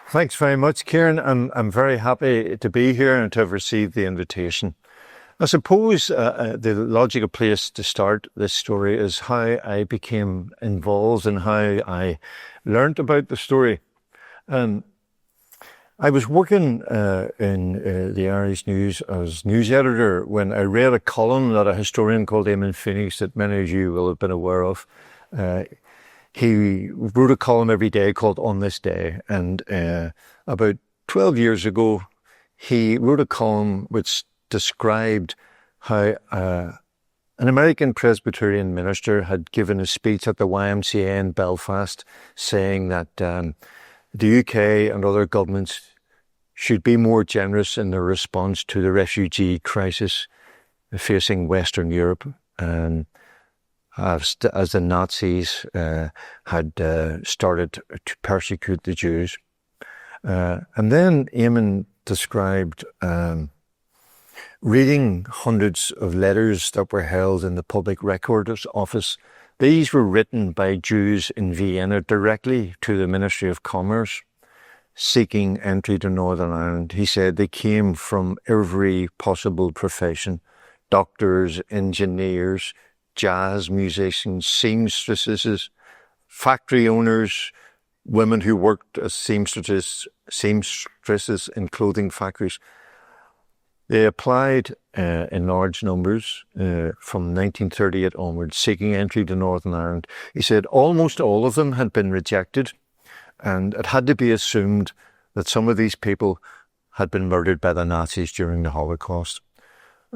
Thanks very much, Kieran. I'm very happy to be here and to have received the invitation. I suppose the logical place to start this story is how I became involved and how I learnt about the story. I was working in the Irish News as news editor when I read a column that a historian called Eamon Phoenix, that many of you will have been aware of. He wrote a column every day called On This Day, and about 12 years ago, he wrote a column which described how an American Presbyterian minister had given a speech at the YMCA in Belfast saying that the UK and other governments should be more generous in their response to the refugee crisis facing Western Europe, and as the Nazis had started to persecute the Jews. And then Eamon described reading hundreds of letters that were held in the Public Records Office. These were written by Jews in Vienna directly to the Ministry of Commerce, seeking entry to Northern Ireland. He said they came from every possible profession: doctors, engineers, jazz musicians, seamstresses, factory owners, women who worked as seamstresses in clothing factories. They applied in large numbers from 1938 onwards, seeking entry to Northern Ireland. He said almost all of them had been rejected, and it had to be assumed that some of these people had been murdered by the Nazis during the Holocaust.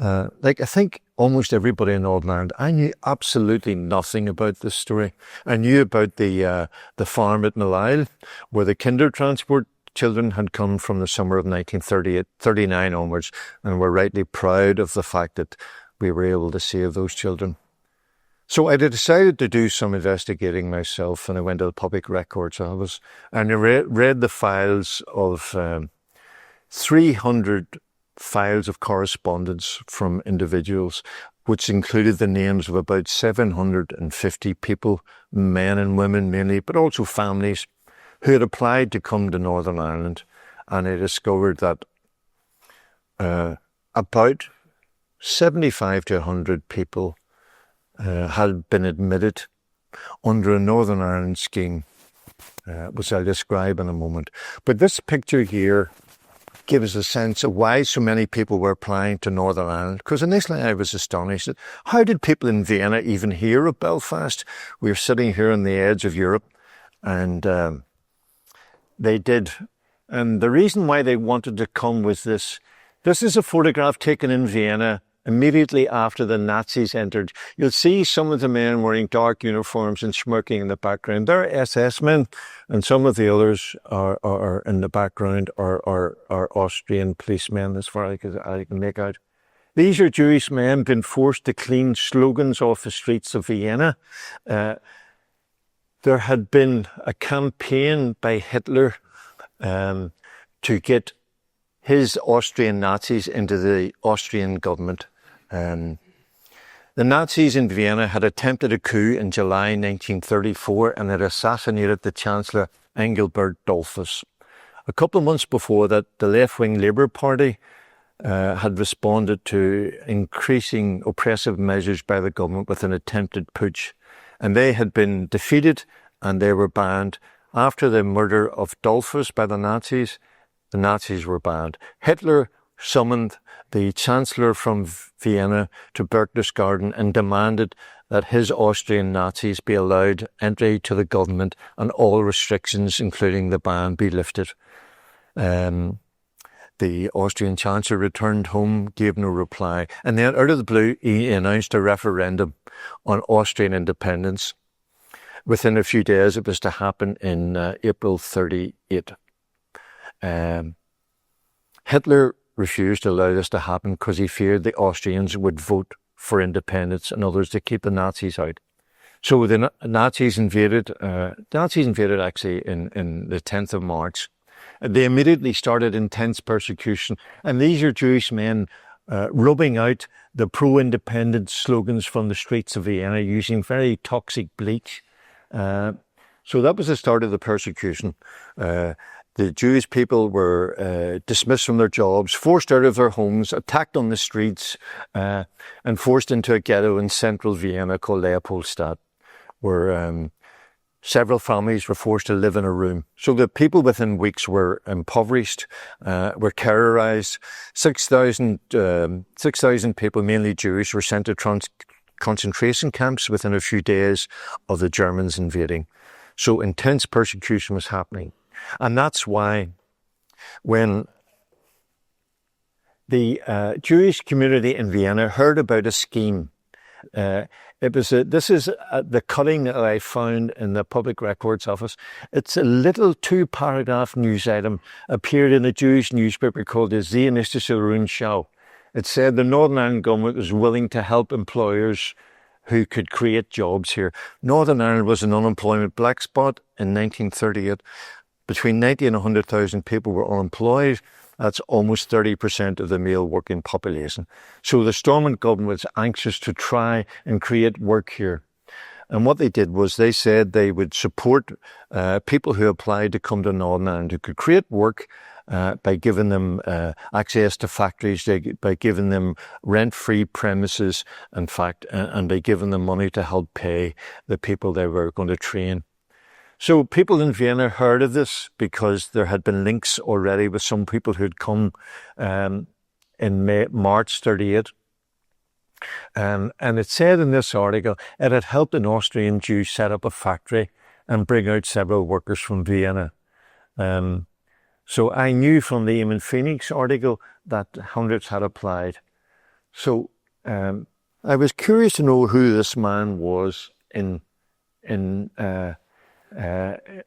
I think almost everybody in Northern Ireland, I knew absolutely nothing about this story. I knew about the farm at Noel, where the kinder transport children had come from the summer of 1939 onwards, and were rightly proud of the fact that we were able to save those children. So I decided to do some investigating myself, and I went to the Public Records Office, and I read the files of 300 files of correspondence from individuals, which included the names of about 750 people, men and women mainly, but also families, who had applied to come to Northern Ireland. And I discovered that about 75 to 100 people had been admitted under a Northern Ireland scheme, which I'll describe in a moment. But this picture here gives a sense of why so many people were applying to Northern Ireland. Because initially I was astonished at how did people in Vienna even hear of Belfast? We're sitting here on the edge of Europe, and they did. And the reason why they wanted to come was this. This is a photograph taken in Vienna immediately after the Nazis entered. You'll see some of the men wearing dark uniforms and smirking in the background. They're SS men, and some of the others are in the background are Austrian policemen, as far as I can make out. These are Jewish men being forced to clean slogans off the streets of Vienna. There had been a campaign by Hitler to get his Austrian Nazis into the Austrian government. The Nazis in Vienna had attempted a coup in July 1934 and had assassinated the Chancellor Engelbert Dollfuss. A couple of months before that, the left-wing Labour Party had responded to increasing oppressive measures by the government with an attempted putsch, and they had been defeated and they were banned. After the murder of Dollfuss by the Nazis were banned. Hitler summoned the Chancellor from Vienna to Berchtesgaden and demanded that his Austrian Nazis be allowed entry to the government and all restrictions, including the ban, be lifted. The Austrian Chancellor returned home, gave no reply, and then out of the blue he announced a referendum on Austrian independence. Within a few days it was to happen in April 1938. Hitler refused to allow this to happen because he feared the Austrians would vote for independence and others to keep the Nazis out. So the Nazis invaded actually in the 10th of March. They immediately started intense persecution, and these are Jewish men rubbing out the pro-independence slogans from the streets of Vienna using very toxic bleach. So that was the start of the persecution. The The Jewish people were dismissed from their jobs, forced out of their homes, attacked on the streets, and forced into a ghetto in central Vienna called Leopoldstadt, where several families were forced to live in a room. So the people within weeks were impoverished, were terrorized. 6,000 people, mainly Jewish, were sent to concentration camps within a few days of the Germans invading. So intense persecution was happening. And that's why when the Jewish community in Vienna heard about a scheme, this is the cutting that I found in the Public Records Office. It's a little 2-paragraph news item, appeared in a Jewish newspaper called the Zionistische Rundschau. It said the Northern Ireland government was willing to help employers who could create jobs here. Northern Ireland was an unemployment black spot in 1938. Between 90 and 100,000 people were unemployed. That's almost 30% of the male working population. So the Stormont government was anxious to try and create work here. And what they did was they said they would support people who applied to come to Northern Ireland, who could create work by giving them access to factories, by giving them rent-free premises, in fact, and by giving them money to help pay the people they were going to train. So people in Vienna heard of this because there had been links already with some people who had come in March 38. And it said in this article, it had helped an Austrian Jew set up a factory and bring out several workers from Vienna. So I knew from the Eamon Phoenix article that hundreds had applied. So I was curious to know who this man was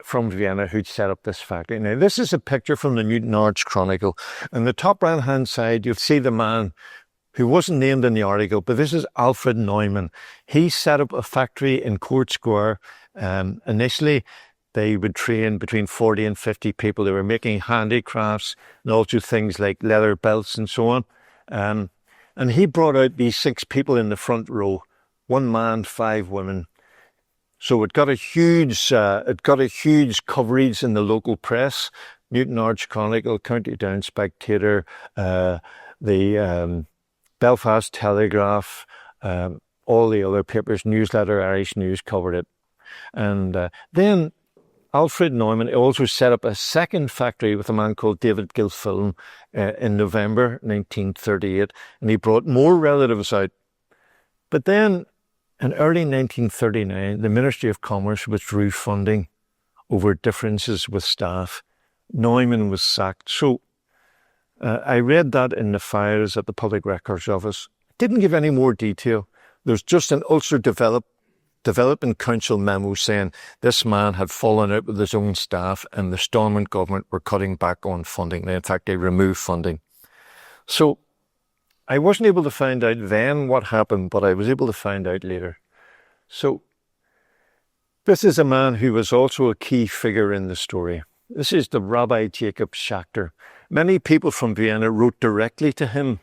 from Vienna who'd set up this factory. Now, this is a picture from the Newton Arts Chronicle. On the top right-hand side, you'll see the man who wasn't named in the article, but this is Alfred Neumann. He set up a factory in Court Square. Initially, they would train between 40 and 50 people. They were making handicrafts and also things like leather belts and so on. And he brought out these 6 people in the front row, 1 man, 5 women. So it got a huge coverage in the local press. Newton Arts Chronicle, County Down Spectator, the Belfast Telegraph, all the other papers, Newsletter, Irish News covered it. And then Alfred Neumann also set up a second factory with a man called David Gilfillan in November 1938, and he brought more relatives out. But then in early 1939, the Ministry of Commerce withdrew funding over differences with staff. Neumann was sacked. So I read that in the files at the Public Records Office. It didn't give any more detail. There's just an Ulster Development Council memo saying this man had fallen out with his own staff and the Stormont government were cutting back on funding. In fact, they removed funding. So I wasn't able to find out then what happened, but I was able to find out later. So this is a man who was also a key figure in the story. This is the Rabbi Jacob Schachter. Many people from Vienna wrote directly to him.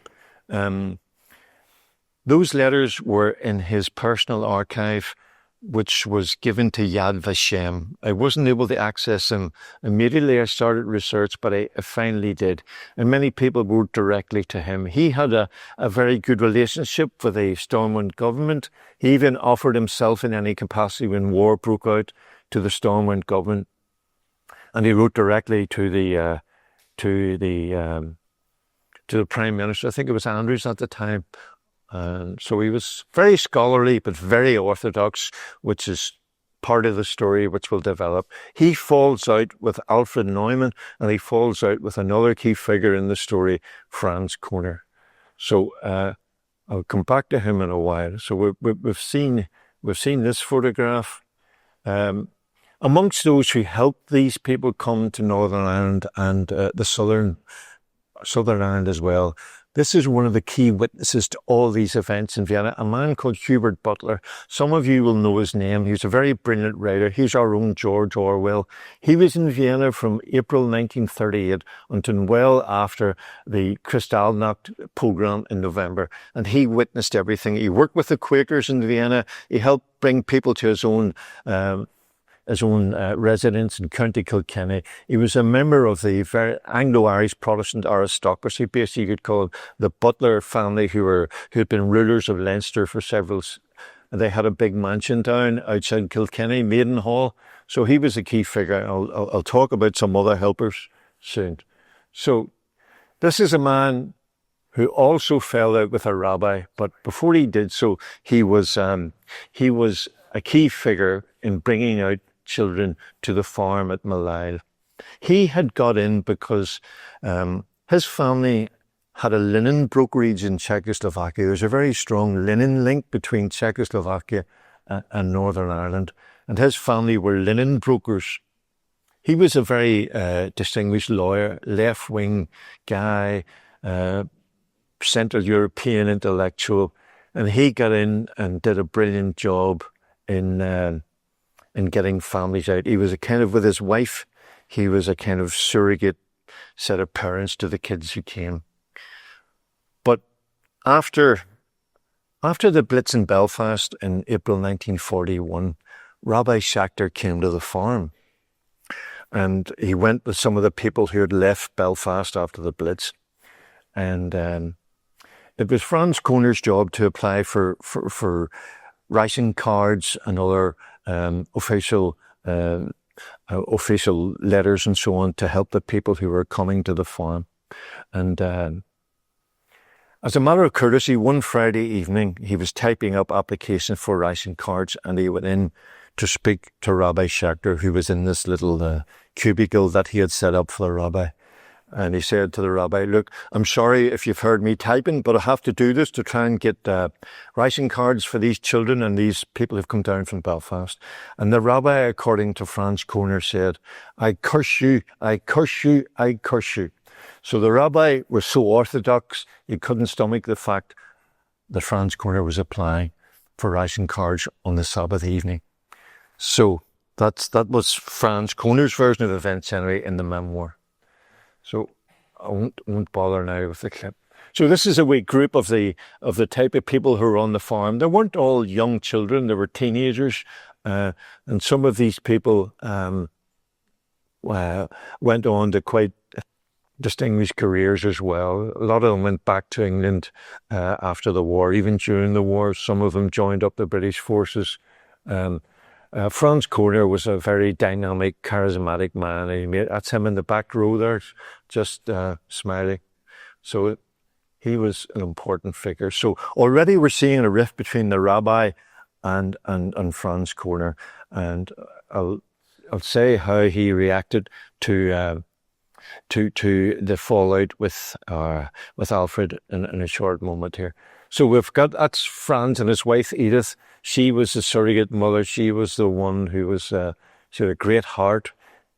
Those letters were in his personal archive, which was given to Yad Vashem. I wasn't able to access them immediately. I started research, but I finally did. And many people wrote directly to him. He had a very good relationship with the Stormont government. He even offered himself in any capacity when war broke out to the Stormont government. And he wrote directly to the Prime Minister. I think it was Andrews at the time. So he was very scholarly, but very orthodox, which is part of the story which will develop. He falls out with Alfred Neumann, and he falls out with another key figure in the story, Franz Kohner. So I'll come back to him in a while. So we've seen this photograph. Amongst those who helped these people come to Northern Ireland and the Southern Ireland as well, this is one of the key witnesses to all these events in Vienna, a man called Hubert Butler. Some of you will know his name. He's a very brilliant writer. He's our own George Orwell. He was in Vienna from April 1938 until well after the Kristallnacht pogrom in November, and he witnessed everything. He worked with the Quakers in Vienna. He helped bring people to his own his own residence in County Kilkenny. He was a member of the very Anglo-Irish Protestant aristocracy, basically you could call it the Butler family, who had been rulers of Leinster for several. They had a big mansion down outside Kilkenny, Maidenhall. So he was a key figure. I'll talk about some other helpers soon. So this is a man who also fell out with a rabbi, but before he did so, he was a key figure in bringing out children to the farm at Malile. He had got in because his family had a linen brokerage in Czechoslovakia. There was a very strong linen link between Czechoslovakia and Northern Ireland, and his family were linen brokers. He was a very distinguished lawyer, left-wing guy, Central European intellectual, and he got in and did a brilliant job in getting families out. He was a kind of, with his wife, he was a kind of surrogate set of parents to the kids who came. But after the Blitz in Belfast in April 1941, Rabbi Schachter came to the farm, and he went with some of the people who had left Belfast after the Blitz, and it was Franz Kohner's job to apply for ration cards and other official letters and so on to help the people who were coming to the farm. And as a matter of courtesy, one Friday evening, he was typing up applications for ration cards, and he went in to speak to Rabbi Schachter, who was in this little cubicle that he had set up for the rabbi. And he said to the rabbi, "Look, I'm sorry if you've heard me typing, but I have to do this to try and get ration cards for these children and these people who've come down from Belfast." And the rabbi, according to Franz Kohner, said, "I curse you, I curse you, I curse you." So the rabbi was so orthodox, he couldn't stomach the fact that Franz Kohner was applying for ration cards on the Sabbath evening. So that was Franz Kohner's version of events anyway in the memoir. So I won't bother now with the clip. So this is a wee group of the type of people who were on the farm. They weren't all young children; they were teenagers, and some of these people went on to quite distinguished careers as well. A lot of them went back to England after the war. Even during the war, some of them joined up the British forces. Franz Kohner was a very dynamic, charismatic man. That's him in the back row there, just smiling. So he was an important figure. So already we're seeing a rift between the rabbi and Franz Kohner. And I'll say how he reacted to the fallout with Alfred in a short moment here. So that's Franz and his wife Edith. She was the surrogate mother. She was the one who was, she had a great heart.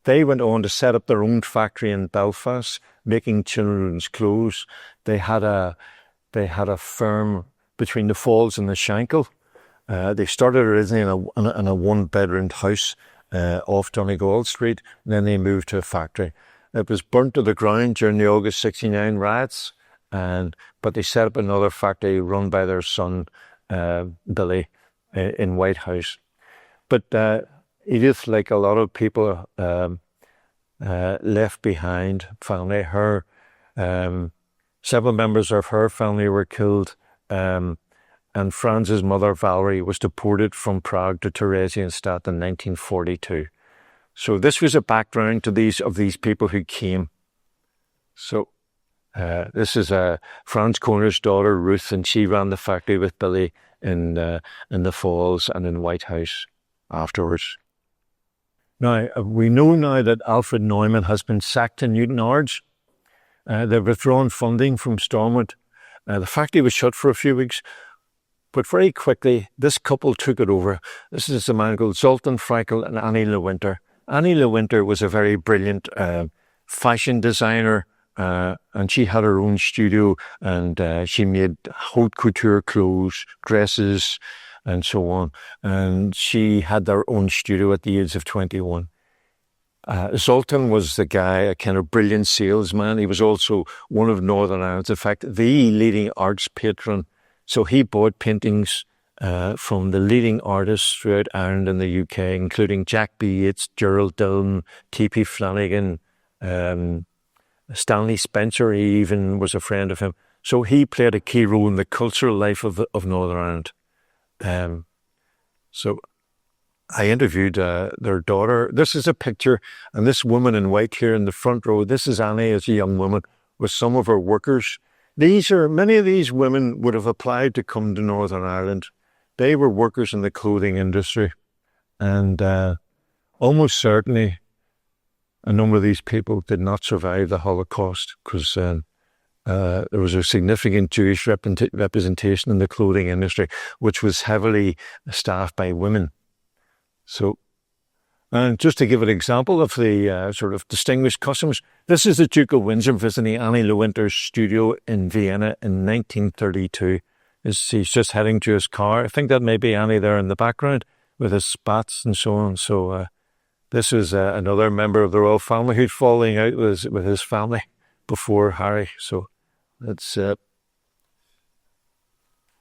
They went on to set up their own factory in Belfast, making children's clothes. They had a firm between the Falls and the Shankill. They started originally in a one-bedroomed house off Donegal Street, and then they moved to a factory. It was burnt to the ground during the August 69 riots, but they set up another factory run by their son, Billy, in Whitehouse. But Edith, like a lot of people left behind family, several members of her family were killed, and Franz's mother, Valerie, was deported from Prague to Theresienstadt in 1942. So this was a background to these people who came. So this is Franz Kohner's daughter, Ruth, and she ran the factory with Billy in the Falls and in Whitehouse afterwards. Now, we know now that Alfred Neumann has been sacked in Newton Ards. They've withdrawn funding from Stormont. The factory was shut for a few weeks, but very quickly, this couple took it over. This is a man called Zoltan Frankel and Annie Lewinter. Annie Lewinter was a very brilliant fashion designer, and she had her own studio, and she made haute couture clothes, dresses, and so on. And she had their own studio at the age of 21. Zoltan was the guy, a kind of brilliant salesman. He was also one of Northern Ireland's, in fact, the leading arts patron. So he bought paintings from the leading artists throughout Ireland and the UK, including Jack B. Yeats, Gerald Dillon, T.P. Flanagan, Stanley Spencer. He even was a friend of him. So he played a key role in the cultural life of Northern Ireland. So I interviewed their daughter. This is a picture, and this woman in white here in the front row, this is Annie as a young woman with some of her workers. Many of these women would have applied to come to Northern Ireland. They were workers in the clothing industry, and almost certainly a number of these people did not survive the Holocaust because there was a significant Jewish representation in the clothing industry, which was heavily staffed by women. So, and just to give an example of the sort of distinguished customers, this is the Duke of Windsor visiting Annie Lewinter's studio in Vienna in 1932. He's just heading to his car. I think that may be Annie there in the background with his spats and so on. So this is another member of the royal family who'd falling out with his family before Harry. So that's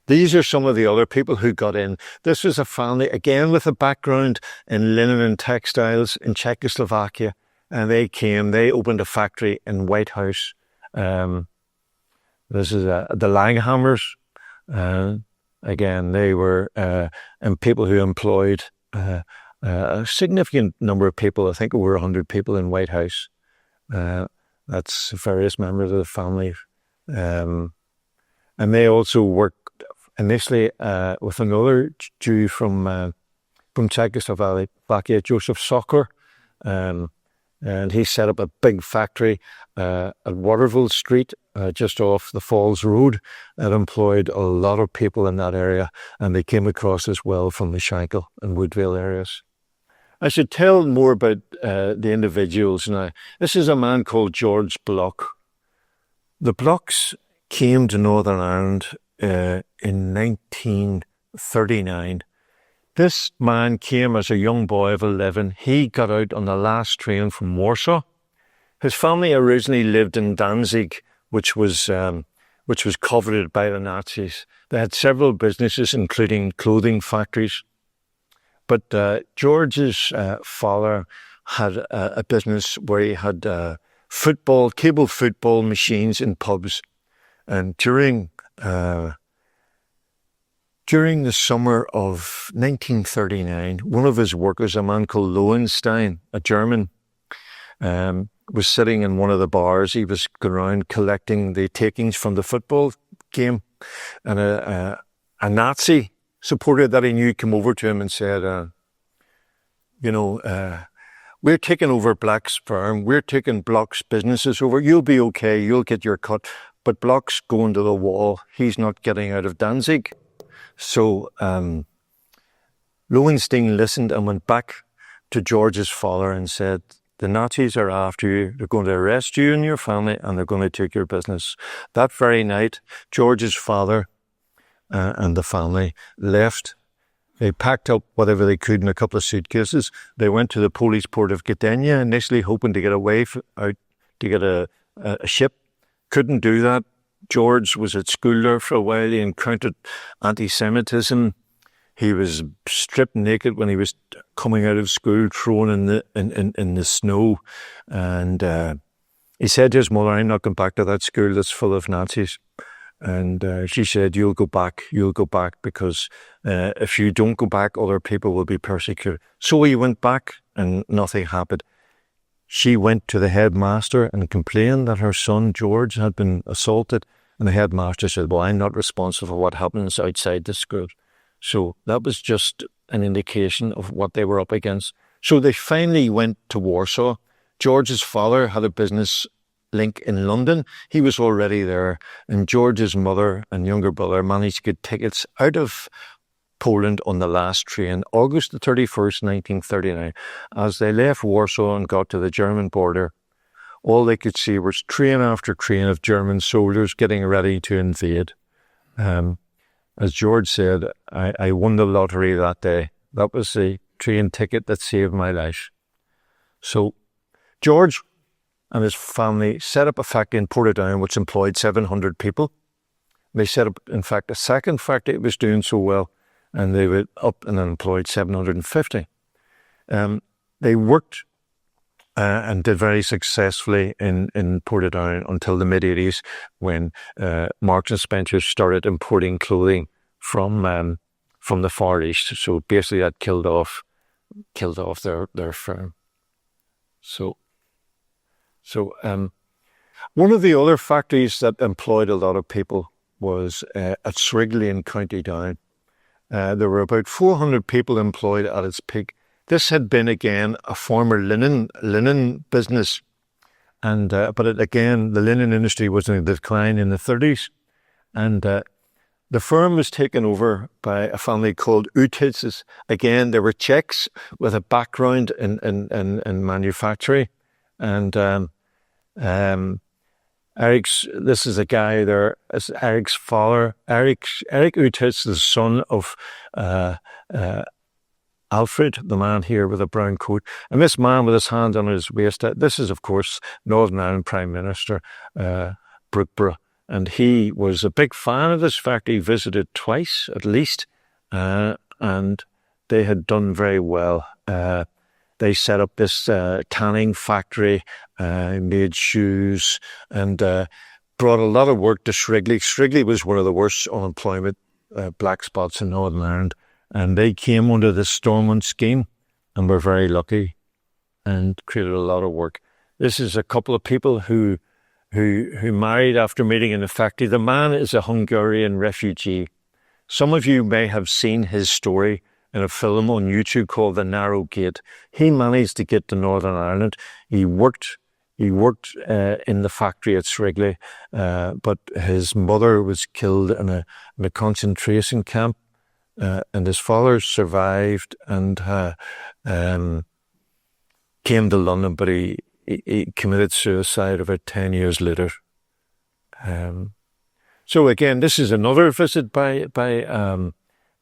these are some of the other people who got in. This was a family, again, with a background in linen and textiles in Czechoslovakia. And they opened a factory in White House. This is the Langhammers. Again, they were and people who employed a significant number of people, I think over 100 people in White House. That's various members of the family. And they also worked initially with another Jew from Czechoslovakia, Joseph Sokor, and he set up a big factory at Waterville Street, just off the Falls Road, that employed a lot of people in that area, and they came across as well from the Shankill and Woodvale areas. I should tell more about the individuals now. This is a man called George Block. The Blocks came to Northern Ireland in 1939. This man came as a young boy of 11. He got out on the last train from Warsaw. His family originally lived in Danzig, which was coveted by the Nazis. They had several businesses, including clothing factories. But George's father had a business where he had cable football machines in pubs. And during the summer of 1939, one of his workers, a man called Lowenstein, a German, was sitting in one of the bars. He was going around collecting the takings from the football game. And a Nazi supporter that he knew came over to him and said, we're taking over Black's firm. We're taking Block's businesses over. You'll be okay. You'll get your cut. But Block's going to the wall. He's not getting out of Danzig. So Lowenstein listened and went back to George's father and said, the Nazis are after you. They're going to arrest you and your family, and they're going to take your business. That very night, George's father and the family left. They packed up whatever they could in a couple of suitcases. They went to the police port of Gdynia, initially hoping to get away out to get a ship. Couldn't do that. George was at school there for a while. He encountered anti-Semitism. He was stripped naked when he was coming out of school, thrown in the snow. And he said to his mother, I'm not going back to that school that's full of Nazis. And she said, you'll go back, because if you don't go back, other people will be persecuted. So he went back and nothing happened. She went to the headmaster and complained that her son, George, had been assaulted. And the headmaster said, well, I'm not responsible for what happens outside the school. So that was just an indication of what they were up against. So they finally went to Warsaw. George's father had a business link in London. He was already there. And George's mother and younger brother managed to get tickets out of Poland on the last train, August the 31st, 1939. As they left Warsaw and got to the German border, all they could see was train after train of German soldiers getting ready to invade. As George said, I won the lottery that day. That was the train ticket that saved my life. So George and his family set up a factory in Portadown, which employed 700 people. They set up, in fact, a second factory. It was doing so well. and they were up and employed 750. They worked and did very successfully in Portadown until the mid-80s, when Marks and Spencer started importing clothing from the Far East. So basically that killed off their firm. So one of the other factories that employed a lot of people was at Srigley in County Down. There were about 400 people employed at its peak. This had been, again, a former linen business, and again, the linen industry was in decline in the 30s, and the firm was taken over by a family called Utitzes. Again, they were Czechs with a background in manufacturing, and this is a guy there, is Eric's father. Eric Utitzes, the son of Alfred, the man here with a brown coat. And this man with his hand on his waist, this is, of course, Northern Ireland Prime Minister, Brookborough. And he was a big fan of this factory, visited twice at least, and they had done very well. They set up this tanning factory, made shoes, and brought a lot of work to Srigley. Srigley was one of the worst unemployment black spots in Northern Ireland. And they came under the Stormont scheme and were very lucky and created a lot of work. This is a couple of people who married after meeting in the factory. The man is a Hungarian refugee. Some of you may have seen his story in a film on YouTube called The Narrow Gate. He managed to get to Northern Ireland. He worked in the factory at Srigley, but his mother was killed in a concentration camp. And his father survived and came to London, but he committed suicide about 10 years later. So again, this is another visit by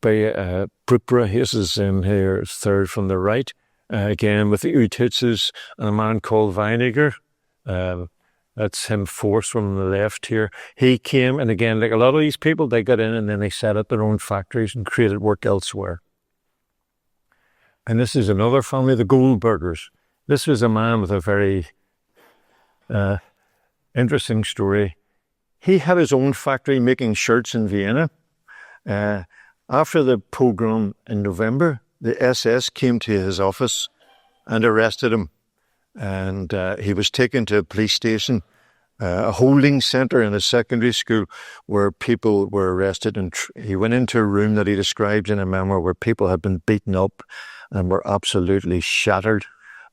Brookborough. This is him here, third from the right. Again, with the Utitzes and a man called Weininger. That's him fourth from the left here. He came, and again, like a lot of these people, they got in and then they set up their own factories and created work elsewhere. And this is another family, the Goldbergers. This was a man with a very interesting story. He had his own factory making shirts in Vienna. After the pogrom in November, the SS came to his office and arrested him. And he was taken to a police station, a holding centre in a secondary school where people were arrested. And he went into a room that he described in a memoir where people had been beaten up and were absolutely shattered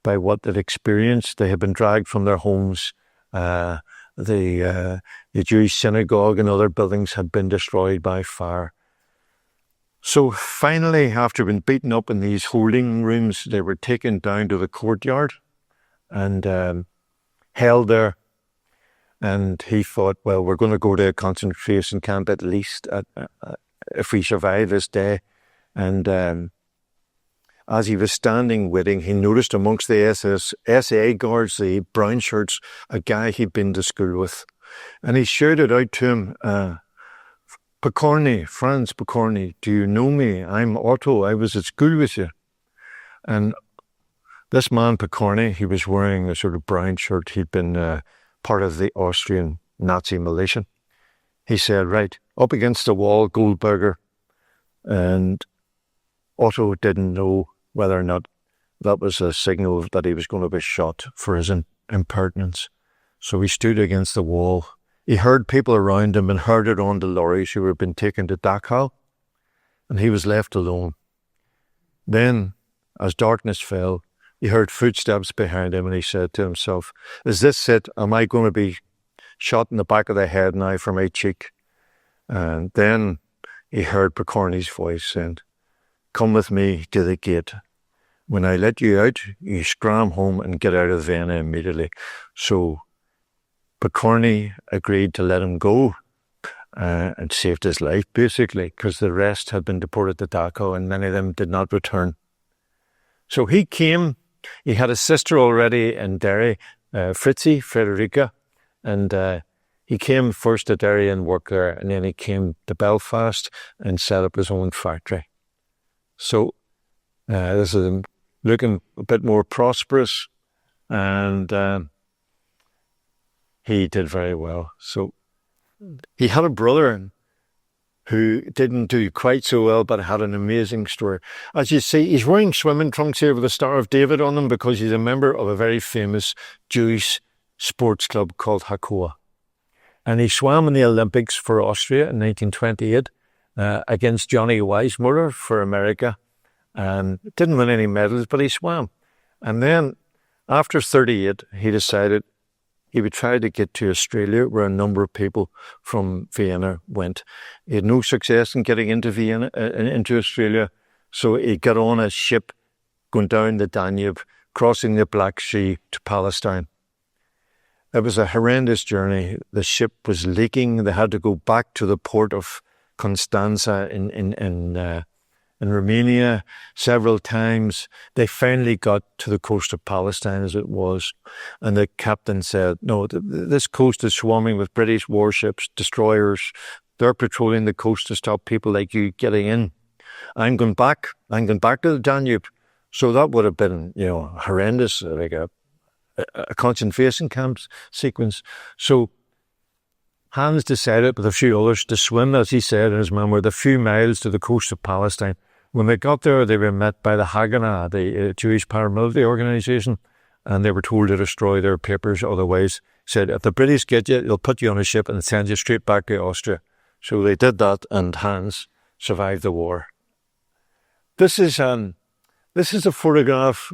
by what they'd experienced. They had been dragged from their homes. The Jewish synagogue and other buildings had been destroyed by fire. So finally, after being beaten up in these holding rooms, they were taken down to the courtyard and held there. And he thought, well, we're going to go to a concentration camp at least if we survive this day. And as he was standing waiting, he noticed amongst the SA guards, the brown shirts, a guy he'd been to school with. And he shouted out to him, Franz Picorni, do you know me? I'm Otto. I was at school with you. And this man, Picorni, he was wearing a sort of brown shirt. He'd been part of the Austrian Nazi militia. He said, right, up against the wall, Goldberger. And Otto didn't know whether or not that was a signal that he was going to be shot for his impertinence. So he stood against the wall. He heard people around him and herded on to lorries who had been taken to Dachau, and he was left alone. Then, as darkness fell, he heard footsteps behind him, and he said to himself, is this it? Am I going to be shot in the back of the head now for my cheek? And then he heard Picorni's voice saying, come with me to the gate. When I let you out, you scram home and get out of Vienna immediately. So Picorni agreed to let him go and saved his life, basically, because the rest had been deported to Dachau and many of them did not return. So he came. He had a sister already in Derry, Frederica, and he came first to Derry and worked there, and then he came to Belfast and set up his own factory. So this is him looking a bit more prosperous, and he did very well. So he had a brother who didn't do quite so well, but had an amazing story. As you see, he's wearing swimming trunks here with the Star of David on them because he's a member of a very famous Jewish sports club called Hakoah. And he swam in the Olympics for Austria in 1928 against Johnny Weissmuller for America. And didn't win any medals, but he swam. And then after 38, he decided he would try to get to Australia, where a number of people from Vienna went. He had no success in getting into Vienna, into Australia, so he got on a ship going down the Danube, crossing the Black Sea to Palestine. It was a horrendous journey. The ship was leaking. They had to go back to the port of Constanza in Romania several times. They finally got to the coast of Palestine, as it was, and the captain said, no, this coast is swarming with British warships, destroyers. They're patrolling the coast to stop people like you getting in. I'm going back to the Danube. So that would have been, horrendous, like a concentration camp sequence. So Hans decided, with a few others, to swim, as he said in his memoir, the few miles to the coast of Palestine. When they got there, they were met by the Haganah, the Jewish paramilitary organisation, and they were told to destroy their papers. Otherwise, said, if the British get you, they'll put you on a ship and send you straight back to Austria. So they did that, and Hans survived the war. This is a photograph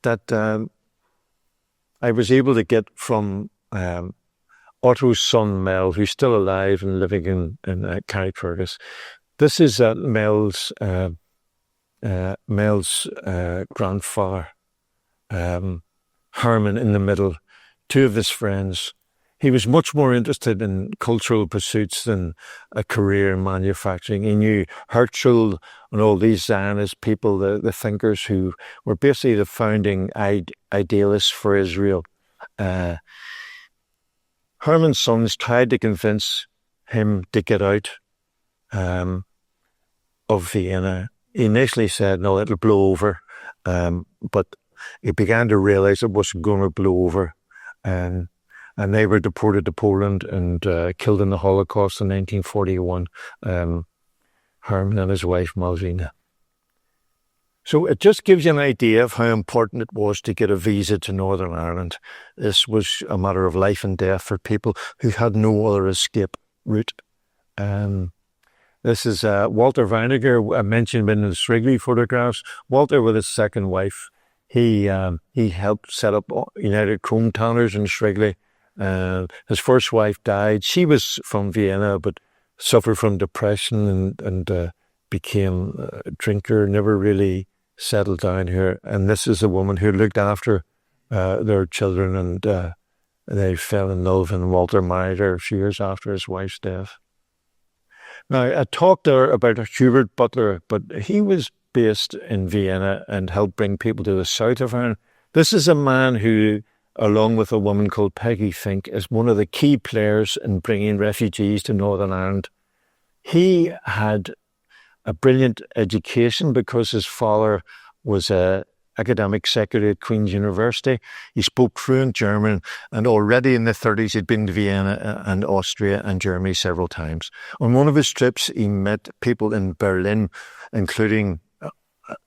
that I was able to get from Otto's son Mel, who's still alive and living in Carrickfergus. This is Mel's grandfather, Herman, in the middle, two of his friends. He was much more interested in cultural pursuits than a career in manufacturing. He knew Herzl and all these Zionist people, the thinkers who were basically the founding idealists for Israel. Herman's sons tried to convince him to get out of Vienna. He initially said, no, it'll blow over. But he began to realize it wasn't going to blow over. And they were deported to Poland and killed in the Holocaust in 1941, Herman and his wife, Malvina. So it just gives you an idea of how important it was to get a visa to Northern Ireland. This was a matter of life and death for people who had no other escape route. This is Walter Weiniger. I mentioned in the Srigley photographs. Walter, with his second wife, he helped set up United Chrome Tanners in Srigley. His first wife died. She was from Vienna, but suffered from depression and became a drinker, never really settled down here. And this is a woman who looked after their children, and they fell in love, and Walter married her a few years after his wife's death. Now, I talked there about Hubert Butler, but he was based in Vienna and helped bring people to the south of Ireland. This is a man who, along with a woman called Peggy Fink, is one of the key players in bringing refugees to Northern Ireland. He had a brilliant education because his father was an academic secretary at Queen's University. He spoke fluent German, and already in the 30s he'd been to Vienna and Austria and Germany several times. On one of his trips, he met people in Berlin, including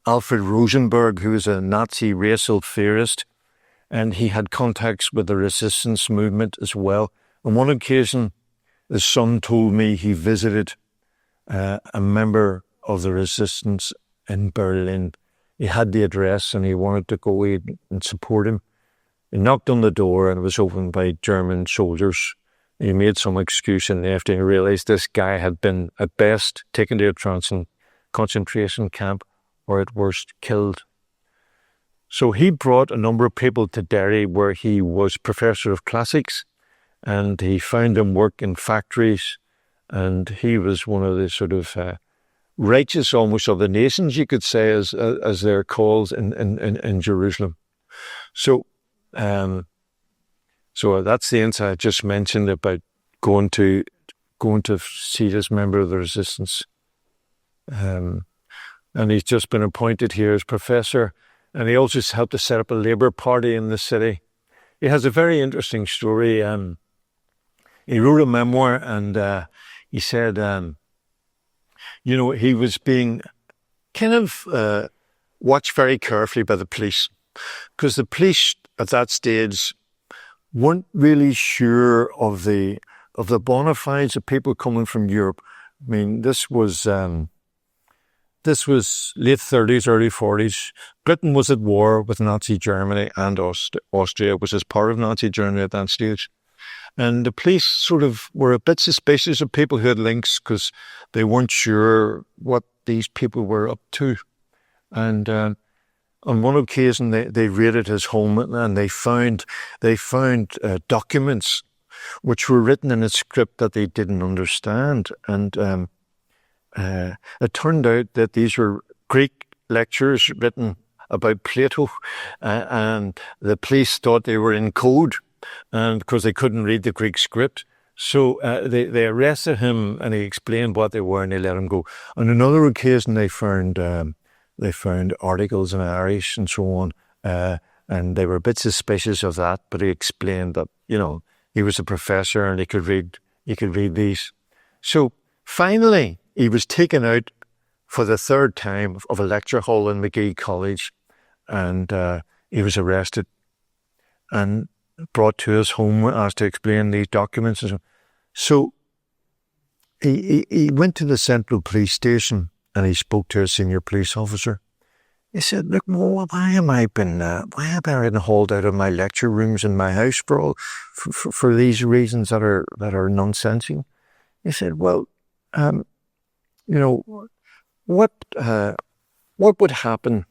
Alfred Rosenberg, who was a Nazi racial theorist, and he had contacts with the resistance movement as well. On one occasion, his son told me he visited a member of the resistance in Berlin. He had the address and he wanted to go in and support him. He knocked on the door and it was opened by German soldiers. He made some excuse and after he realised this guy had been, at best, taken to a concentration camp or at worst killed. So he brought a number of people to Derry, where he was professor of classics, and he found them work in factories, and he was one of the sort of righteous almost of the nations, you could say, as they're called in Jerusalem. So that's the insight I just mentioned about going to see this member of the resistance. and he's just been appointed here as professor. And he also helped to set up a Labour Party in the city. He has a very interesting story. He wrote a memoir, and he said, he was being kind of watched very carefully by the police, because the police at that stage weren't really sure of the bona fides of people coming from Europe. I mean, this was late 30s, early 40s. Britain was at war with Nazi Germany, and Austria was as part of Nazi Germany at that stage. And the police sort of were a bit suspicious of people who had links, because they weren't sure what these people were up to. And on one occasion, they raided his home, and they found documents which were written in a script that they didn't understand. And it turned out that these were Greek lectures written about Plato, and the police thought they were in code, and because they couldn't read the Greek script. So they arrested him, and he explained what they were, and they let him go. On another occasion, they found articles in Irish and so on, and they were a bit suspicious of that, but he explained that, he was a professor and he could read these. So finally, he was taken out for the third time of a lecture hall in Magee College, and he was arrested and brought to his home, asked to explain these documents. And so he went to the Central Police Station, and he spoke to a senior police officer. He said, "Look, why have I been hauled out of my lecture rooms in my house for these reasons that are nonsensical?" He said, "Well, what would happen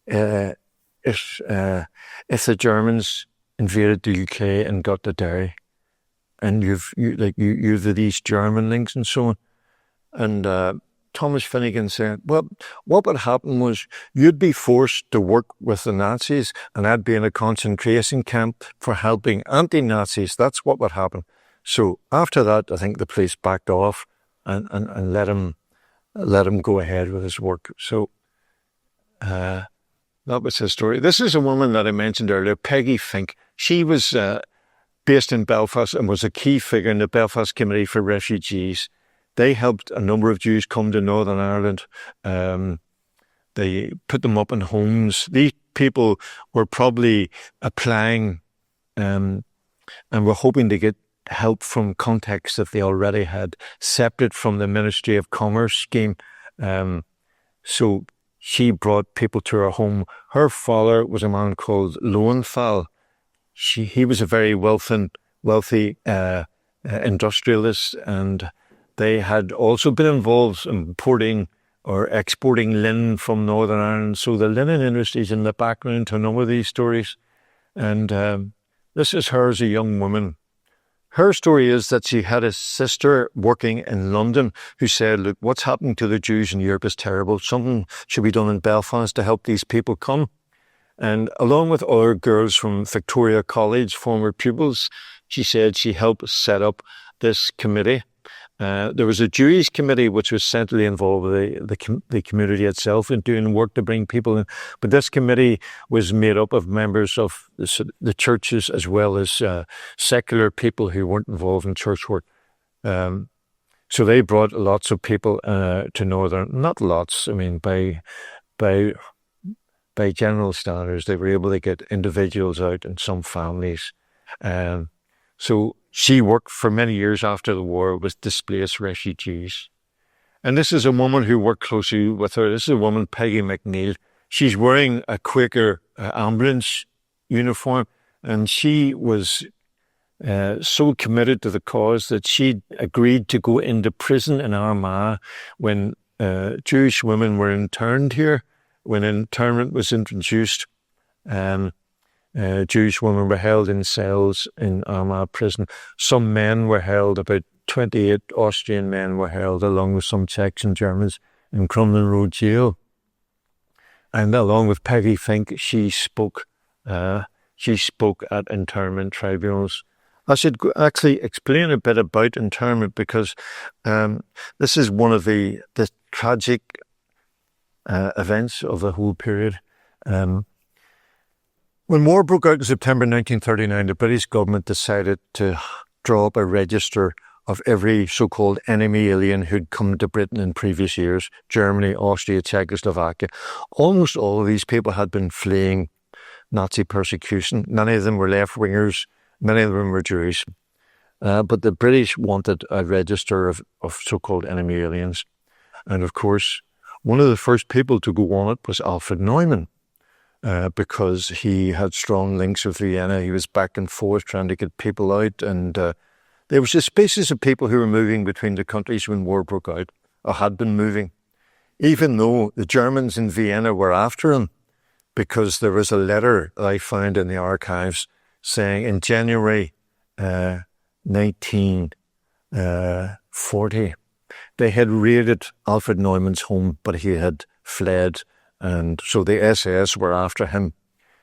if the Germans invaded the UK and got to Derry, and you've these German links and so on?" And Thomas Finnegan said, "Well, what would happen was you'd be forced to work with the Nazis, and I'd be in a concentration camp for helping anti-Nazis. That's what would happen." So after that, I think the police backed off and let him go ahead with his work. So that was his story. This is a woman that I mentioned earlier, Peggy Fink. She was based in Belfast and was a key figure in the Belfast Committee for Refugees. They helped a number of Jews come to Northern Ireland. They put them up in homes. These people were probably applying and were hoping to get help from contacts that they already had, separate from the Ministry of Commerce scheme. So she brought people to her home. Her father was a man called Lowenthal. He was a very wealthy industrialist, and they had also been involved in importing or exporting linen from Northern Ireland. So the linen industry is in the background to a number of these stories. And this is her as a young woman. Her story is that she had a sister working in London who said, "Look, what's happening to the Jews in Europe is terrible. Something should be done in Belfast to help these people come." And along with other girls from Victoria College, former pupils, she said she helped set up this committee. There was a Jewish committee which was centrally involved with the community itself in doing work to bring people in. But this committee was made up of members of the churches as well as secular people who weren't involved in church work. So they brought lots of people to Northern, not lots, I mean, by general standards, they were able to get individuals out and some families. So she worked for many years after the war with displaced refugees. And this is a woman who worked closely with her. This is a woman, Peggy McNeil. She's wearing a Quaker ambulance uniform, and she was so committed to the cause that she agreed to go into prison in Armagh when Jewish women were interned here, when internment was introduced. Jewish women were held in cells in Armagh prison. Some men were held, about 28 Austrian men were held, along with some Czechs and Germans, in Crumlin Road Jail. And along with Peggy Fink, she spoke at internment tribunals. I should actually explain a bit about internment, because this is one of the tragic events of the whole period. When war broke out in September 1939, the British government decided to draw up a register of every so-called enemy alien who'd come to Britain in previous years: Germany, Austria, Czechoslovakia. Almost all of these people had been fleeing Nazi persecution. Many of them were left-wingers, many of them were Jews. But the British wanted a register of so-called enemy aliens. And of course, one of the first people to go on it was Alfred Neumann, because he had strong links with Vienna. He was back and forth trying to get people out, and there was a species of people who were moving between the countries when war broke out, or had been moving, even though the Germans in Vienna were after him, because there was a letter that I found in the archives saying in January 1940, they had raided Alfred Neumann's home, but he had fled, and so the SS were after him.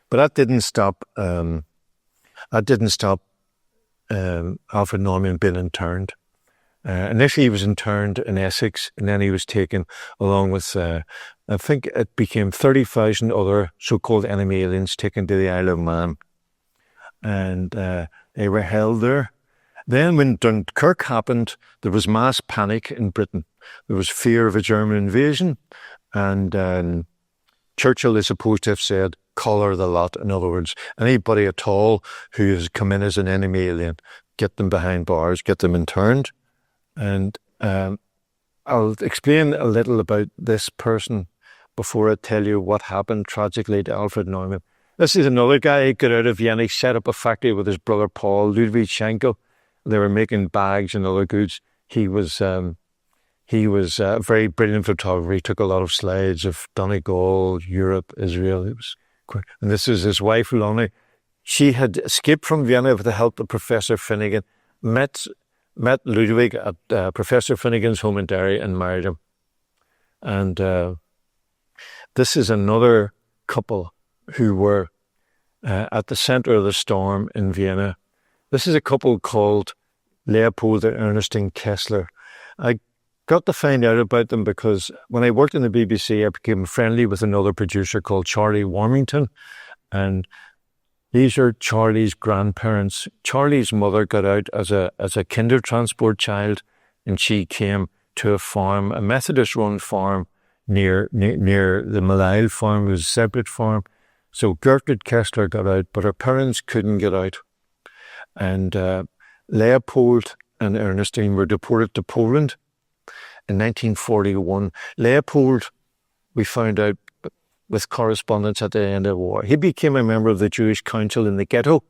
But that didn't stop Alfred Neumann being interned. Initially, he was interned in Essex, and then he was taken along with, I think it became 30,000 other so-called enemy aliens taken to the Isle of Man. And they were held there. Then when Dunkirk happened, there was mass panic in Britain. There was fear of a German invasion, and Churchill is supposed to have said, collar the lot. In other words, anybody at all who has come in as an enemy alien, get them behind bars, get them interned. And I'll explain a little about this person before I tell you what happened tragically to Alfred Neumann. This is another guy who got out of Vienna. He set up a factory with his brother Paul, Ludwig Schenkel. They were making bags and other goods. He was a very brilliant photographer. He took a lot of slides of Donegal, Europe, Israel. It was quick. And this is his wife, Lonnie. She had escaped from Vienna with the help of Professor Finnegan, met Ludwig at Professor Finnegan's home in Derry and married him. And this is another couple who were at the center of the storm in Vienna. This is a couple called Leopold and Ernestine Kessler. I got to find out about them because when I worked in the BBC, I became friendly with another producer called Charlie Warmington. And these are Charlie's grandparents. Charlie's mother got out as a kinder transport child, and she came to a farm, a Methodist-run farm near the Malile farm. It was a separate farm. So Gertrude Kessler got out, but her parents couldn't get out. And Leopold and Ernestine were deported to Poland in 1941. Leopold, we found out with correspondence at the end of the war, he became a member of the Jewish Council in the ghetto,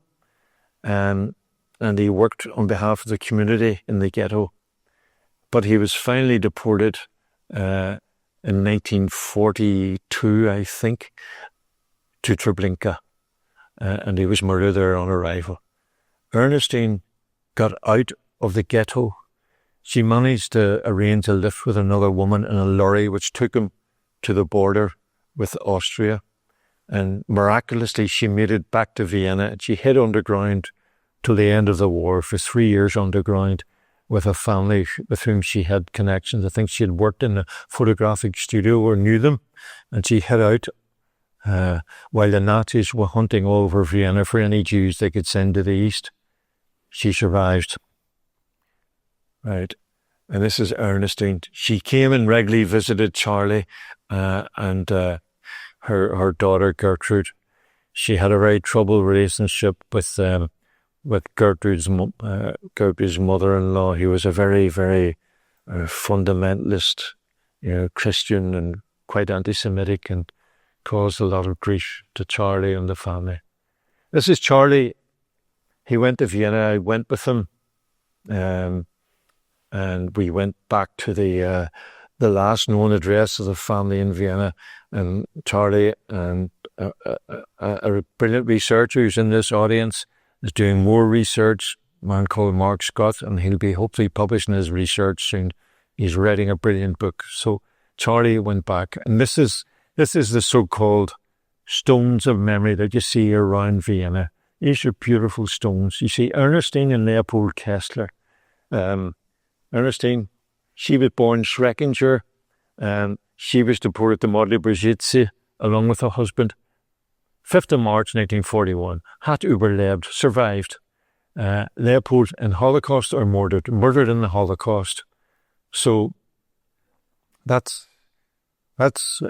and he worked on behalf of the community in the ghetto. But he was finally deported in 1942, I think, to Treblinka, and he was murdered there on arrival. Ernestine got out of the ghetto. She managed to arrange a lift with another woman in a lorry which took him to the border with Austria. And miraculously, she made it back to Vienna, and she hid underground till the end of the war for 3 years underground with a family with whom she had connections. I think she had worked in a photographic studio or knew them, and she hid out while the Nazis were hunting all over Vienna for any Jews they could send to the east. She survived. Right. And this is Ernestine. She came and regularly visited Charlie and her daughter Gertrude. She had a very troubled relationship with Gertrude's mother-in-law. He was a very, very fundamentalist, Christian and quite anti-Semitic, and caused a lot of grief to Charlie and the family. This is Charlie. He went to Vienna. I went with him, and we went back to the last known address of the family in Vienna. And Charlie, and a brilliant researcher who's in this audience, is doing more research, a man called Mark Scott, and he'll be hopefully publishing his research soon. He's writing a brilliant book. So Charlie went back, and this is the so-called stones of memory that you see around Vienna. These are beautiful stones. You see Ernestine and Leopold Kessler. Ernestine, she was born Schreckinger. She was deported to Modley-Brzezice along with her husband. 5th of March 1941. Hat überlebt, survived. Leopold in Holocaust or murdered in the Holocaust. So that's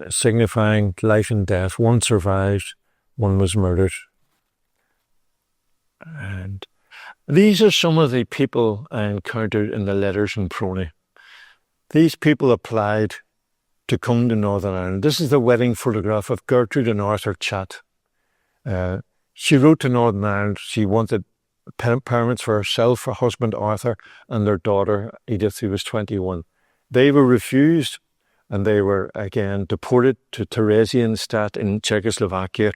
signifying life and death. One survived, one was murdered. And these are some of the people I encountered in the letters in Prony. These people applied to come to Northern Ireland. This is the wedding photograph of Gertrude and Arthur Chatt. She wrote to Northern Ireland. She wanted parents for herself, her husband Arthur, and their daughter Edith, who was 21. They were refused, and they were again deported to Theresienstadt in Czechoslovakia,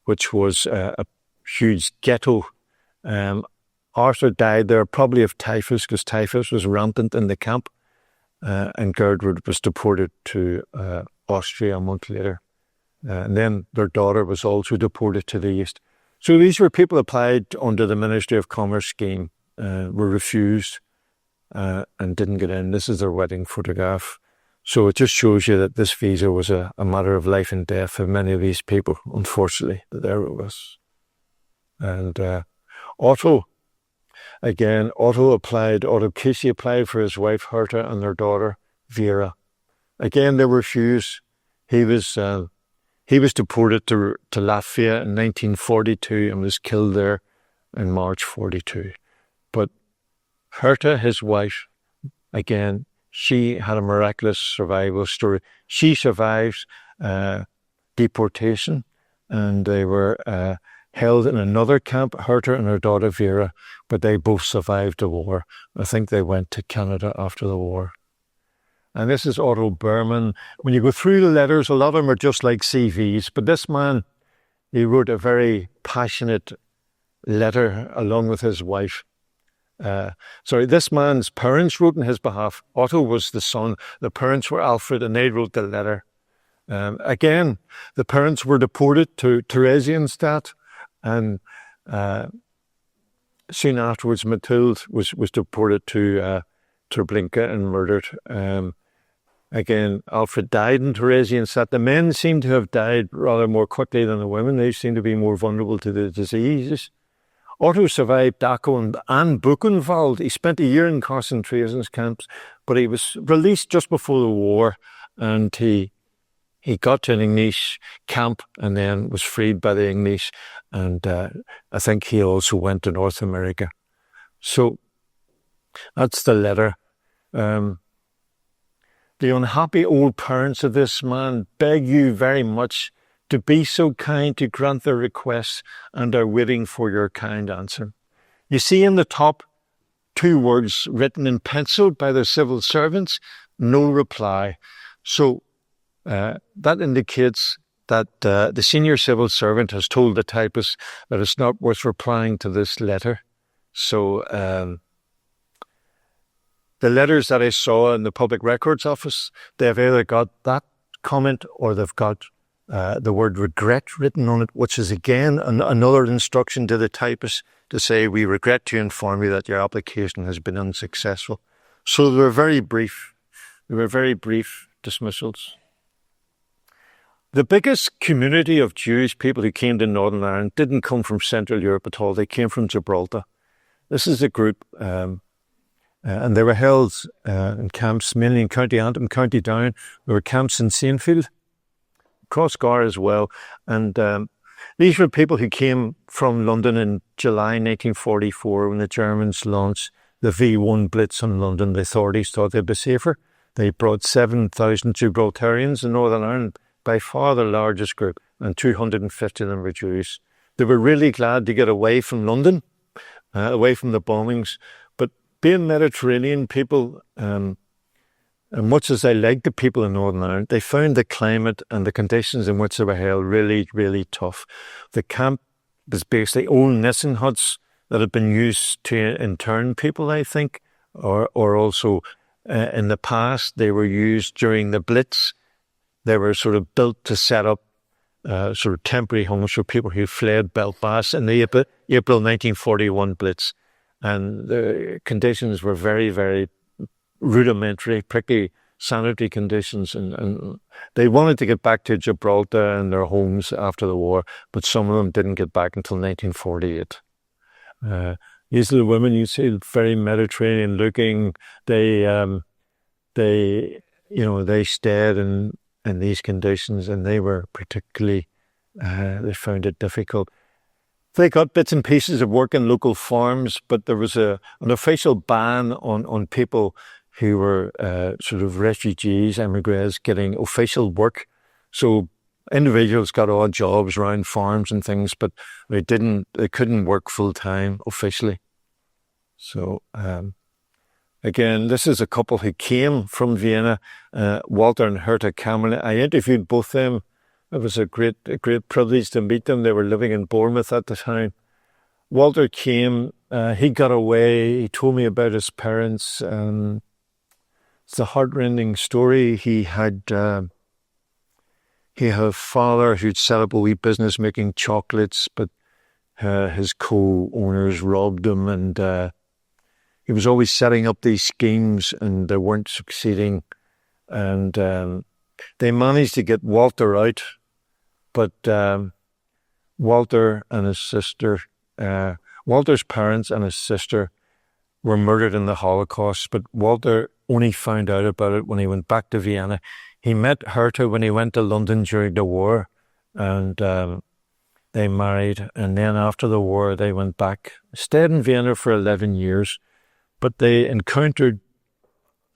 which was a huge ghetto. Arthur died there probably of typhus, because typhus was rampant in the camp, and Gertrude was deported to Austria a month later. And then their daughter was also deported to the east. So these were people applied under the Ministry of Commerce scheme, were refused and didn't get in. This is their wedding photograph. So it just shows you that this visa was a matter of life and death for many of these people, unfortunately. There it was. And Otto Casey applied for his wife Herta and their daughter Vera. Again, they were refused. He was deported to Latvia in 1942 and was killed there in March 42. But Herta, his wife, again, she had a miraculous survival story. She survived deportation, and they were held in another camp, Herta and her daughter Vera, but they both survived the war. I think they went to Canada after the war. And this is Otto Berman. When you go through the letters, a lot of them are just like CVs, but this man, he wrote a very passionate letter along with his wife. This man's parents wrote on his behalf. Otto was the son. The parents were Alfred, and they wrote the letter. Again, the parents were deported to Theresienstadt, and soon afterwards, Mathilde was deported to Treblinka and murdered. Again, Alfred died in Theresienstadt. The men seem to have died rather more quickly than the women. They seem to be more vulnerable to the diseases. Otto survived Dachau and Buchenwald. He spent a year in concentration camps, but he was released just before the war, and he got to an English camp and then was freed by the English, and I think he also went to North America. So that's the letter. The unhappy old parents of this man beg you very much to be so kind to grant their requests and are waiting for your kind answer. You see in the top 2 words written in pencil by the civil servants, no reply. So that indicates that the senior civil servant has told the typist that it's not worth replying to this letter. So the letters that I saw in the Public Records Office, they've either got that comment or they've got the word regret written on it, which is again another instruction to the typist to say, we regret to inform you that your application has been unsuccessful. So they were very brief. They were very brief dismissals. The biggest community of Jewish people who came to Northern Ireland didn't come from Central Europe at all. They came from Gibraltar. This is a group, and they were held in camps, mainly in County Antrim, County Down. There were camps in Saintfield, Crossgar as well. And these were people who came from London in July 1944 when the Germans launched the V1 Blitz on London. The authorities thought they'd be safer. They brought 7,000 Gibraltarians in Northern Ireland, by far the largest group, and 250 of them were Jews. They were really glad to get away from London, away from the bombings. But being Mediterranean people, and much as I liked the people in Northern Ireland, they found the climate and the conditions in which they were held really, really tough. The camp was basically old Nissen huts that had been used to intern people, I think, or also in the past they were used during the Blitz. They were sort of built to set up sort of temporary homes for people who fled Belfast in the April 1941 Blitz. And the conditions were very, very rudimentary, particularly sanitary conditions, and they wanted to get back to Gibraltar and their homes after the war, but some of them didn't get back until 1948. These little women, you see, very Mediterranean looking. They stayed in these conditions, and they were particularly, they found it difficult. They got bits and pieces of work in local farms, but there was an official ban on people who were sort of refugees, emigres, getting official work. So individuals got odd jobs around farms and things, but they couldn't work full time officially. So again, this is a couple who came from Vienna, Walter and Herta Kammerle. I interviewed both of them. It was a great privilege to meet them. They were living in Bournemouth at the time. Walter came, he got away. He told me about his parents. It's a heartrending story. He had a father who'd set up a wee business making chocolates, but his co-owners robbed him, and he was always setting up these schemes, and they weren't succeeding. And they managed to get Walter out, but Walter and his sister, Walter's parents and his sister were murdered in the Holocaust, but Walter only found out about it when he went back to Vienna. He met Herta when he went to London during the war, and they married. And then after the war, they went back, stayed in Vienna for 11 years, but they encountered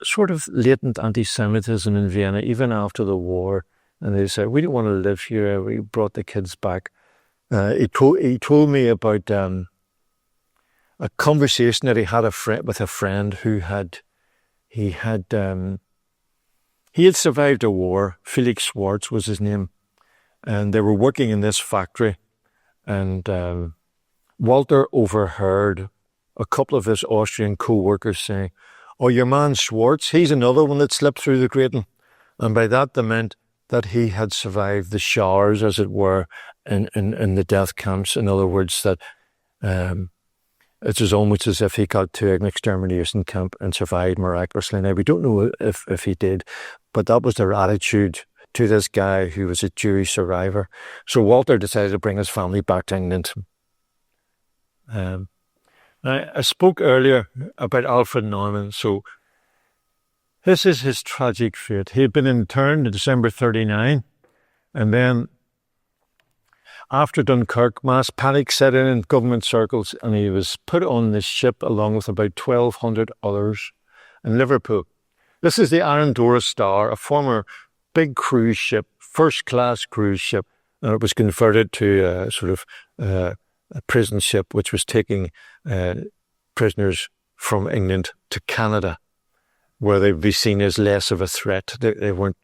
sort of latent anti-Semitism in Vienna, even after the war. And they said, we don't want to live here. We brought the kids back. He told me about a conversation that he had with a friend who had survived a war. Felix Schwartz was his name. And they were working in this factory. And Walter overheard a couple of his Austrian co-workers saying, oh, your man Schwartz, he's another one that slipped through the grating. And by that they meant that he had survived the showers, as it were, in the death camps. In other words, that it was almost as if he got to an extermination camp and survived miraculously. Now, we don't know if he did, but that was their attitude to this guy who was a Jewish survivor. So Walter decided to bring his family back to England. I spoke earlier about Alfred Neumann. So this is his tragic fate. He had been interned in December 1939, and then after Dunkirk, mass panic set in government circles, and he was put on this ship along with about 1,200 others in Liverpool. This is the Arandora Star, a former big cruise ship, first-class cruise ship, and it was converted to a sort of a prison ship which was taking prisoners from England to Canada, where they'd be seen as less of a threat. They weren't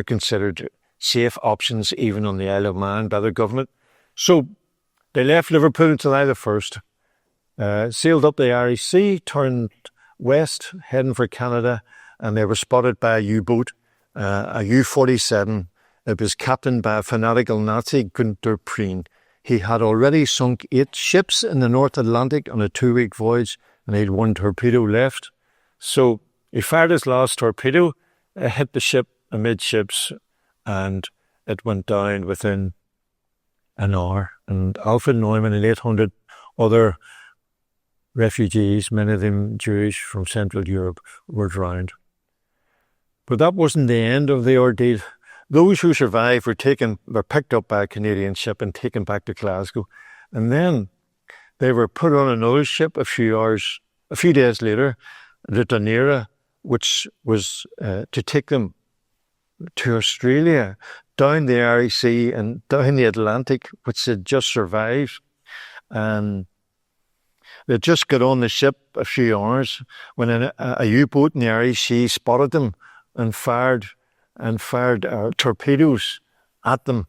considered safe options even on the Isle of Man by the government. So they left Liverpool on July the 1st, sailed up the Irish Sea, turned west, heading for Canada, and they were spotted by a U-boat, a U-47. It was captained by a fanatical Nazi, Günther Prien. He had already sunk 8 ships in the North Atlantic on a 2-week voyage, and he had 1 torpedo left. So he fired his last torpedo, it hit the ship amidships, and it went down within an hour. And Alfred Neumann and 800 other refugees, many of them Jewish from Central Europe, were drowned. But that wasn't the end of the ordeal. Those who survived were picked up by a Canadian ship and taken back to Glasgow. And then they were put on another ship a few days later, the Dunera, which was to take them to Australia, down the Irish Sea and down the Atlantic, which they'd just survived. And they just got on the ship a few hours when a U-boat in the Irish Sea spotted them and fired torpedoes at them.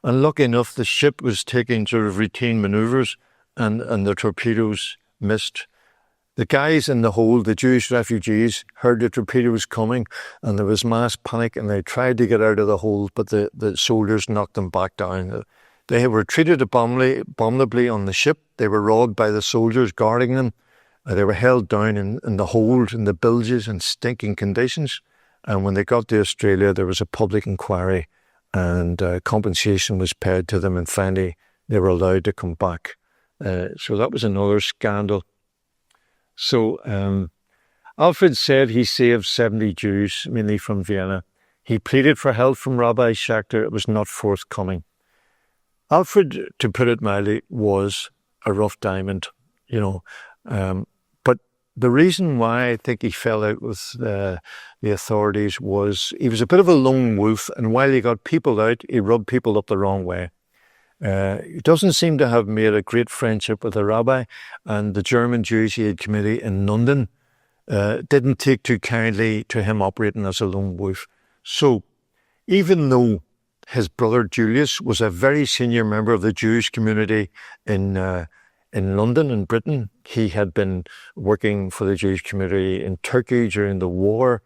And lucky enough, the ship was taking sort of routine manoeuvres, and the torpedoes missed. The guys in the hold, the Jewish refugees, heard the torpedoes coming, and there was mass panic, and they tried to get out of the hold, but the soldiers knocked them back down. They were treated abominably on the ship. They were robbed by the soldiers guarding them, They were held down in the hold, in the bilges, in stinking conditions. And when they got to Australia, there was a public inquiry and compensation was paid to them. And finally, they were allowed to come back. So that was another scandal. So Alfred said he saved 70 Jews, mainly from Vienna. He pleaded for help from Rabbi Schachter. It was not forthcoming. Alfred, to put it mildly, was a rough diamond, you know. But the reason why I think he fell out with the authorities was he was a bit of a lone wolf, and while he got people out, he rubbed people up the wrong way. He doesn't seem to have made a great friendship with the rabbi, and the German Jewish Aid Committee in London didn't take too kindly to him operating as a lone wolf. So even though his brother Julius was a very senior member of the Jewish community in London, in Britain, he had been working for the Jewish community in Turkey during the war.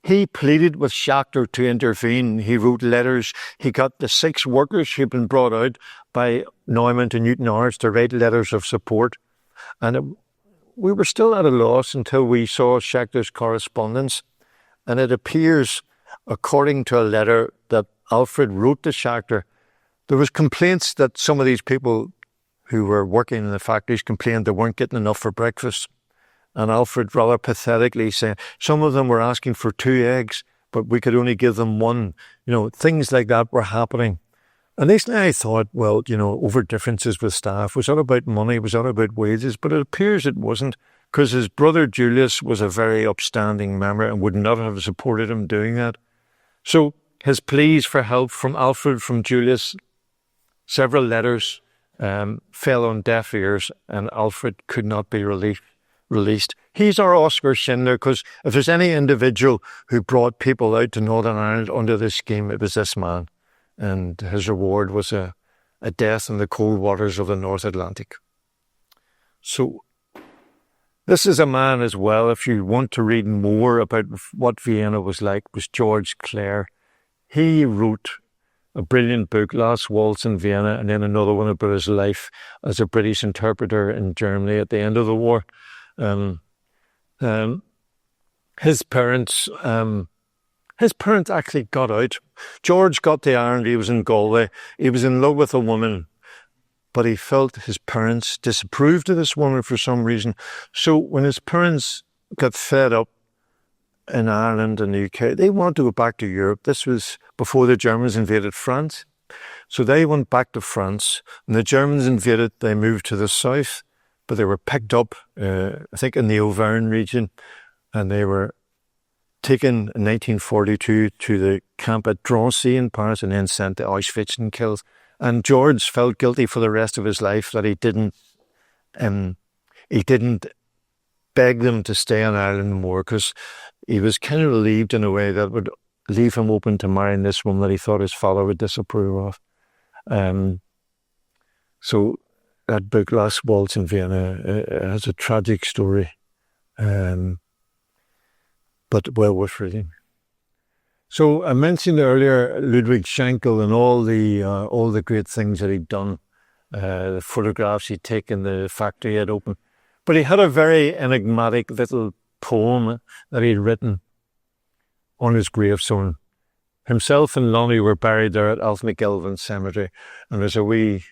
He pleaded with Schachter to intervene. He wrote letters. He got the 6 workers who'd been brought out by Neumann to Newton Orange to write letters of support. And we were still at a loss until we saw Schachter's correspondence. And it appears, according to a letter that Alfred wrote to Schachter, there was complaints that some of these people who were working in the factories complained they weren't getting enough for breakfast. And Alfred rather pathetically said, some of them were asking for 2 eggs, but we could only give them 1. You know, things like that were happening. Initially I thought, well, you know, over differences with staff. Was that about money? Was that about wages? But it appears it wasn't, because his brother Julius was a very upstanding member and would not have supported him doing that. So his pleas for help from Alfred, from Julius, several letters, fell on deaf ears, and Alfred could not be released. He's our Oscar Schindler, because if there's any individual who brought people out to Northern Ireland under this scheme, it was this man. And his reward was a death in the cold waters of the North Atlantic. So this is a man as well, if you want to read more about what Vienna was like, was George Clare. He wrote a brilliant book, Last Waltz in Vienna, and then another one about his life as a British interpreter in Germany at the end of the war. His parents actually got out. George got to Ireland. He was in Galway. He was in love with a woman, but he felt his parents disapproved of this woman for some reason. So when his parents got fed up in Ireland and the UK, they wanted to go back to Europe. This was before the Germans invaded France. So they went back to France. When the Germans invaded, they moved to the south, but they were picked up, I think, in the Auvergne region, and they were taken in 1942 to the camp at Drancy in Paris and then sent to Auschwitz and killed. And George felt guilty for the rest of his life that he didn't beg them to stay in Ireland more, because he was kind of relieved in a way that would leave him open to marrying this woman that he thought his father would disapprove of. So that book, Last Waltz in Vienna, has a tragic story. But well worth reading. So I mentioned earlier Ludwig Schenkel and all the great things that he'd done, the photographs he'd taken, the factory he had opened. But he had a very enigmatic little poem that he'd written on his gravestone. Himself and Lonnie were buried there at Alf-McElveen Cemetery, and there's a wee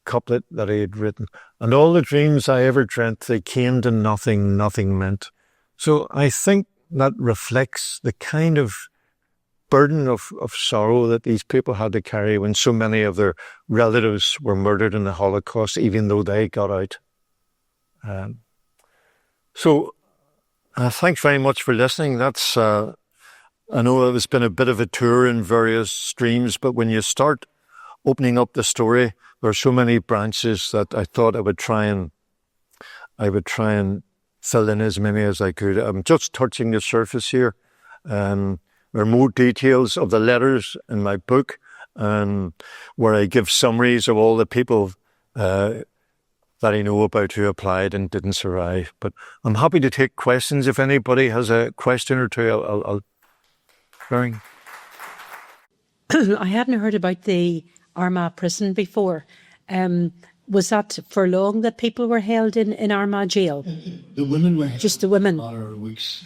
couplet that he had written. And all the dreams I ever dreamt, they came to nothing, nothing meant. So I think that reflects the kind of burden of sorrow that these people had to carry when so many of their relatives were murdered in the Holocaust, even though they got out. Thanks very much for listening. That's I know it's been a bit of a tour in various streams, but when you start opening up the story, there are so many branches that I thought I would try and fill in as many as I could. I'm just touching the surface here. There are more details of the letters in my book, where I give summaries of all the people that I know about who applied and didn't survive. But I'm happy to take questions. If anybody has a question or two, I'll Very. I hadn't heard about the Armagh prison before. Was that for long that people were held in Armagh jail? The women were Just the women? For weeks.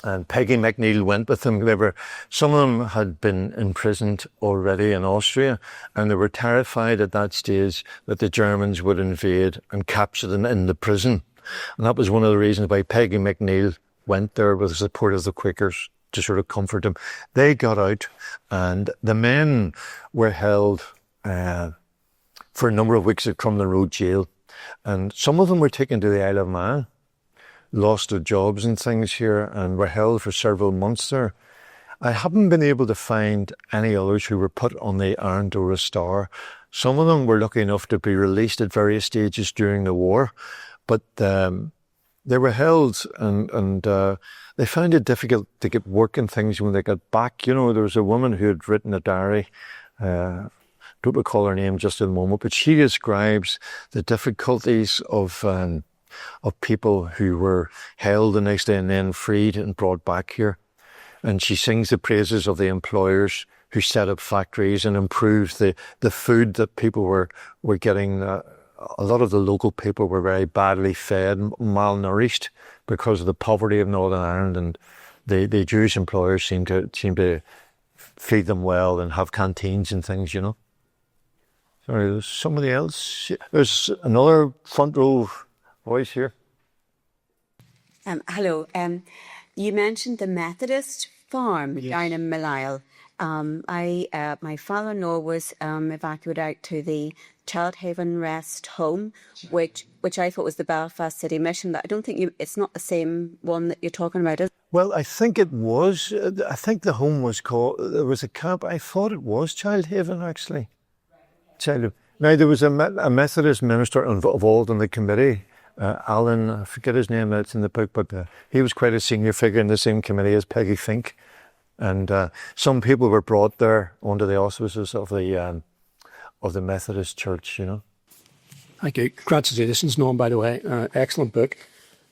And Peggy McNeill went with them. Some of them had been imprisoned already in Austria, and they were terrified at that stage that the Germans would invade and capture them in the prison. And that was one of the reasons why Peggy McNeill went there with the support of the Quakers to sort of comfort them. They got out, and the men were held for a number of weeks at Crumlin Road Jail. And some of them were taken to the Isle of Man, lost their jobs and things here, and were held for several months there. I haven't been able to find any others who were put on the Arndora Star. Some of them were lucky enough to be released at various stages during the war, but they were held, and they found it difficult to get work and things when they got back. You know, there was a woman who had written a diary, don't recall her name just in a moment, but she describes the difficulties of people who were held the next day and then freed and brought back here. And she sings the praises of the employers who set up factories and improved the food that people were getting. A lot of the local people were very badly fed, malnourished because of the poverty of Northern Ireland, and the Jewish employers seemed to feed them well and have canteens and things, you know. Sorry, there's somebody else. There's another front row voice here. Hello. You mentioned the Methodist farm down in Malile. My father-in-law was evacuated out to the Childhaven Rest Home, which I thought was the Belfast City Mission. But I don't think it's not the same one that you're talking about, is it? Well, I think it was. I think the home was called. There was a camp. I thought it was Childhaven actually. Childhaven. Now there was a Methodist minister involved in the committee. Alan, I forget his name, that's in the book, but he was quite a senior figure in the same committee as Peggy Fink. And some people were brought there under the auspices of the Methodist Church, you know. Thank you. Congratulations, Noel, by the way. Excellent book.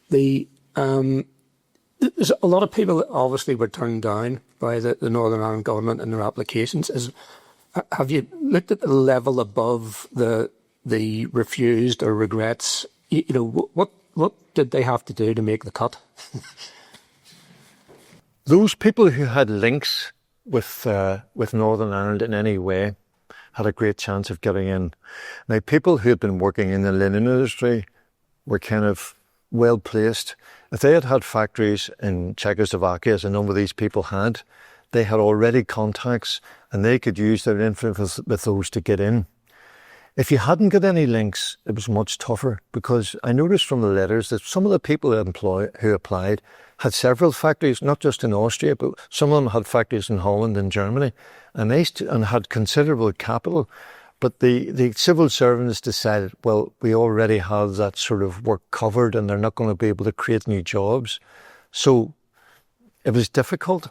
There's a lot of people that obviously were turned down by the Northern Ireland government in their applications. Have you looked at the level above the refused or regrets? You know, what did they have to do to make the cut? Those people who had links with Northern Ireland in any way had a great chance of getting in. Now, people who had been working in the linen industry were kind of well placed. If they had had factories in Czechoslovakia, as a number of these people had, they had already contacts and they could use their influence with those to get in. If you hadn't got any links, it was much tougher, because I noticed from the letters that some of the people who applied had several factories, not just in Austria, but some of them had factories in Holland and Germany, and and had considerable capital. But the civil servants decided, well, we already have that sort of work covered and they're not going to be able to create new jobs. So it was difficult.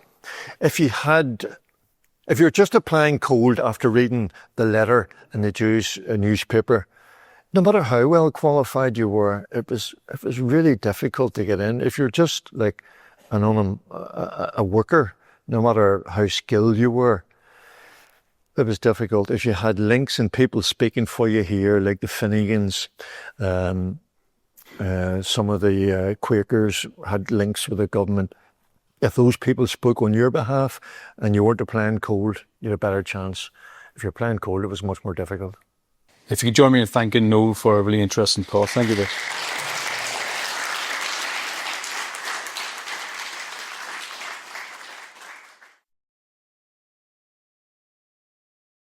If you're just applying cold after reading the letter in the Jewish newspaper, no matter how well qualified you were, it was really difficult to get in. If you're just like a worker, no matter how skilled you were, it was difficult. If you had links and people speaking for you here, like the Finnegans, some of the Quakers had links with the government. If those people spoke on your behalf and you weren't applying cold, you had a better chance. If you're applying cold, it was much more difficult. If you could join me in thanking Noel for a really interesting talk. Thank you, Dick.